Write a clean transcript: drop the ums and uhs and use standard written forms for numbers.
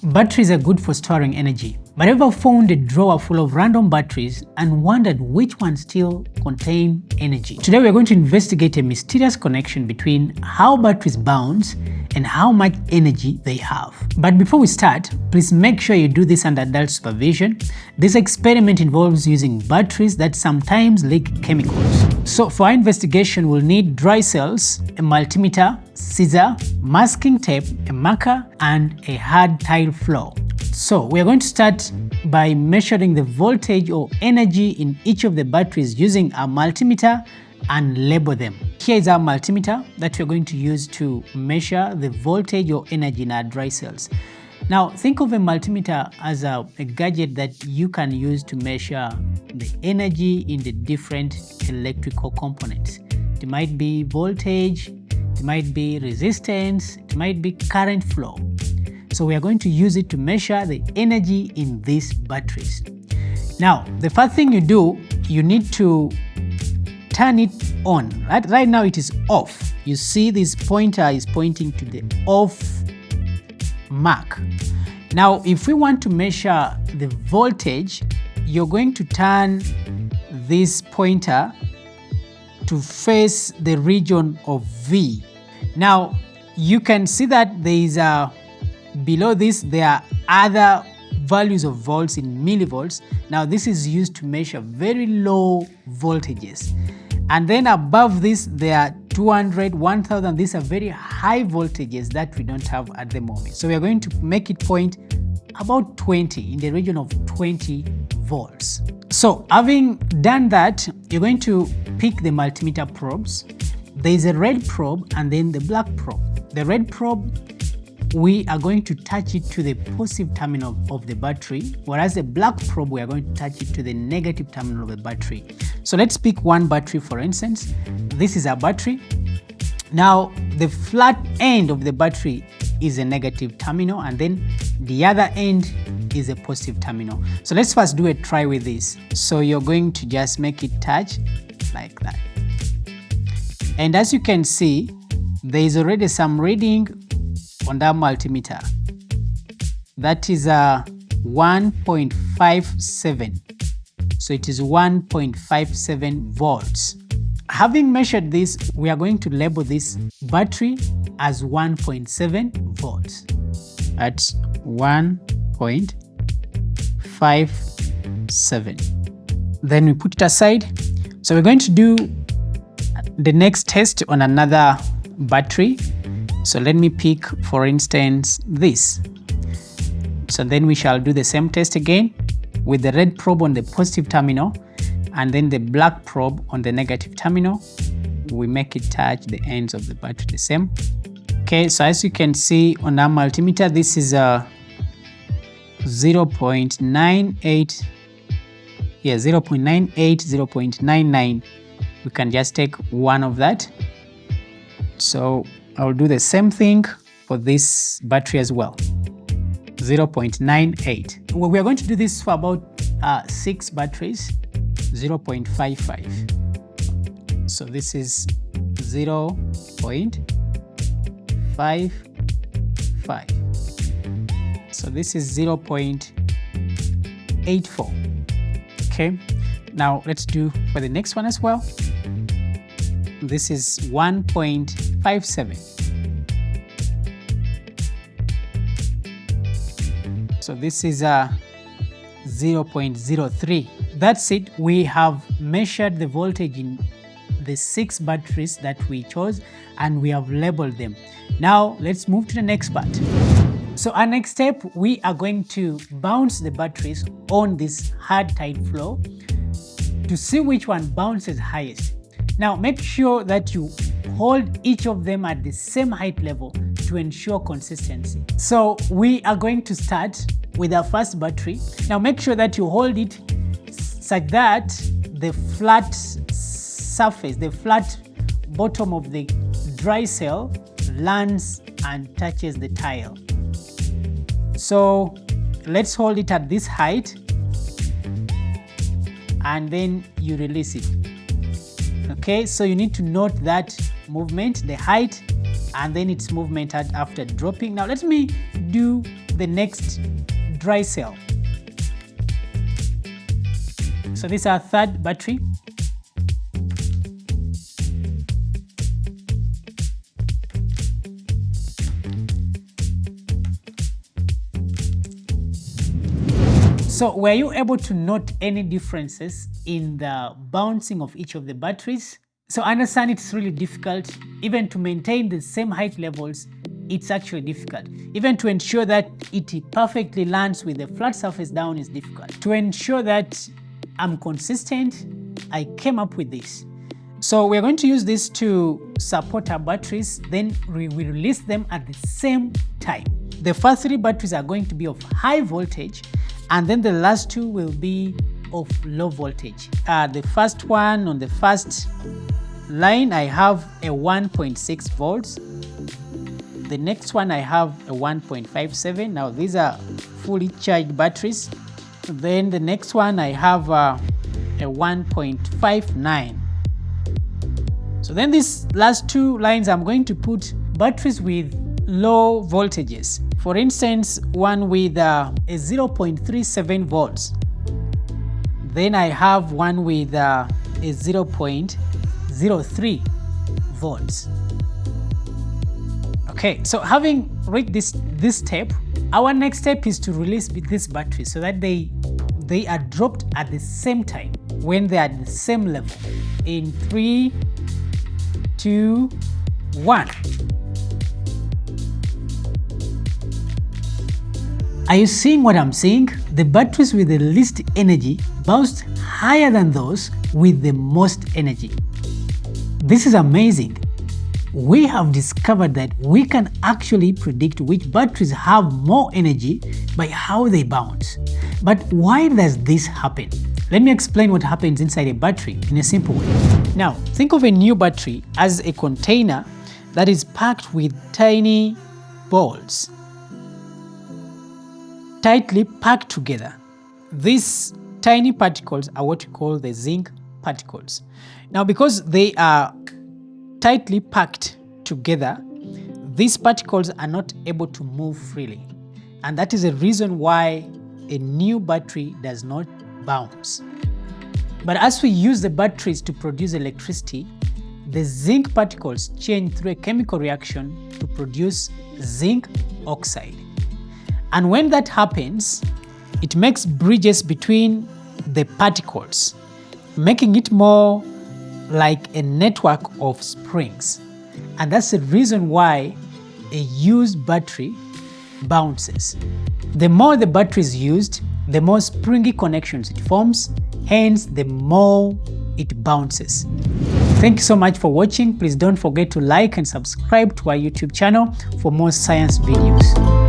Batteries are good for storing energy, but ever found a drawer full of random batteries and wondered which ones still contain energy? Today we are going to investigate a mysterious connection between how batteries bounce and how much energy they have. But before we start, please make sure you do this under adult supervision. This experiment involves using batteries that sometimes leak chemicals. So for our investigation, we'll need dry cells, a multimeter, scissor, masking tape, a marker, and a hard tile floor. So we are going to start by measuring the voltage or energy in each of the batteries using a multimeter and label them. Here is our multimeter that we're going to use to measure the voltage or energy in our dry cells. Now think of a multimeter as a gadget that you can use to measure the energy in the different electrical components. It might be voltage, it might be resistance, it might be current flow. So we are going to use it to measure the energy in these batteries. Now, the first thing you do, you need to turn it on. Right now it is off. You see this pointer is pointing to the off mark. Now, if we want to measure the voltage, you're going to turn this pointer to face the region of V. Now, you can see that there is below this, there are other values of volts in millivolts. Now, this is used to measure very low voltages. And then above this, there are 200, 1000. These are very high voltages that we don't have at the moment. So we are going to make it point about 20, in the region of 20 volts. So having done that, you're going to pick the multimeter probes. There is a red probe and then the black probe. The red probe, we are going to touch it to the positive terminal of the battery, whereas the black probe, we are going to touch it to the negative terminal of the battery. So let's pick one battery, for instance. This is a battery. Now, the flat end of the battery is a negative terminal, and then the other end is a positive terminal. So let's first do a try with this. So you're going to just make it touch like that. And as you can see, there is already some reading on that multimeter. That is a 1.57. So it is 1.57 volts. Having measured this, we are going to label this battery as 1.7 volts. That's 1.57. Then we put it aside. So we're going to do the next test on another battery. So let me pick, for instance, this. So then we shall do the same test again with the red probe on the positive terminal and then the black probe on the negative terminal. We make it touch the ends of the battery the same. Okay, so as you can see on our multimeter, this is a 0.98, 0.99. We can just take one of that. So I'll do the same thing for this battery as well, 0.98. We are going to do this for about 6 batteries, 0.55. So this is 0.55. So this is 0.84. Okay, now let's do for the next one as well. This is 1.57. So this is a 0.03. That's it. We have measured the voltage in the 6 batteries that we chose and we have labeled them. Now let's move to the next part. So our next step, we are going to bounce the batteries on this hard tile floor to see which one bounces highest. Now make sure that you hold each of them at the same height level to ensure consistency. So we are going to start with our first battery. Now make sure that you hold it such that the flat surface, the flat bottom of the dry cell lands and touches the tile. So let's hold it at this height and then you release it. Okay, so you need to note that movement, the height and then its movement after dropping. Now let me do the next dry cell. So this is our third battery. So were you able to note any differences in the bouncing of each of the batteries? So I understand it's really difficult, even to maintain the same height levels, it's actually difficult. Even to ensure that it perfectly lands with the flat surface down is difficult. To ensure that I'm consistent, I came up with this. So we're going to use this to support our batteries, then we release them at the same time. The first 3 batteries are going to be of high voltage, and then the last 2 will be of low voltage. The first one, on the first line, I have a 1.6 volts. The next one I have a 1.57. Now these are fully charged batteries. Then the next one I have a 1.59. So then these last 2 lines I'm going to put batteries with low voltages. For instance, one with a 0.37 volts. Then I have one with a 0.03 volts. Okay, so having reached this step, our next step is to release these batteries so that they are dropped at the same time when they are at the same level. In 3, 2, 1. Are you seeing what I'm seeing? The batteries with the least energy bounced higher than those with the most energy. This is amazing. We have discovered that we can actually predict which batteries have more energy by how they bounce. But why does this happen? Let me explain what happens inside a battery in a simple way. Now, think of a new battery as a container that is packed with tiny balls, tightly packed together. These tiny particles are what we call the zinc particles. Now, because they are tightly packed together, these particles are not able to move freely. And that is the reason why a new battery does not bounce. But as we use the batteries to produce electricity, the zinc particles change through a chemical reaction to produce zinc oxide. And when that happens, it makes bridges between the particles, making it more like a network of springs. And that's the reason why a used battery bounces. The more the battery is used, the more springy connections it forms, hence the more it bounces. Thank you so much for watching. Please don't forget to like and subscribe to our YouTube channel for more science videos.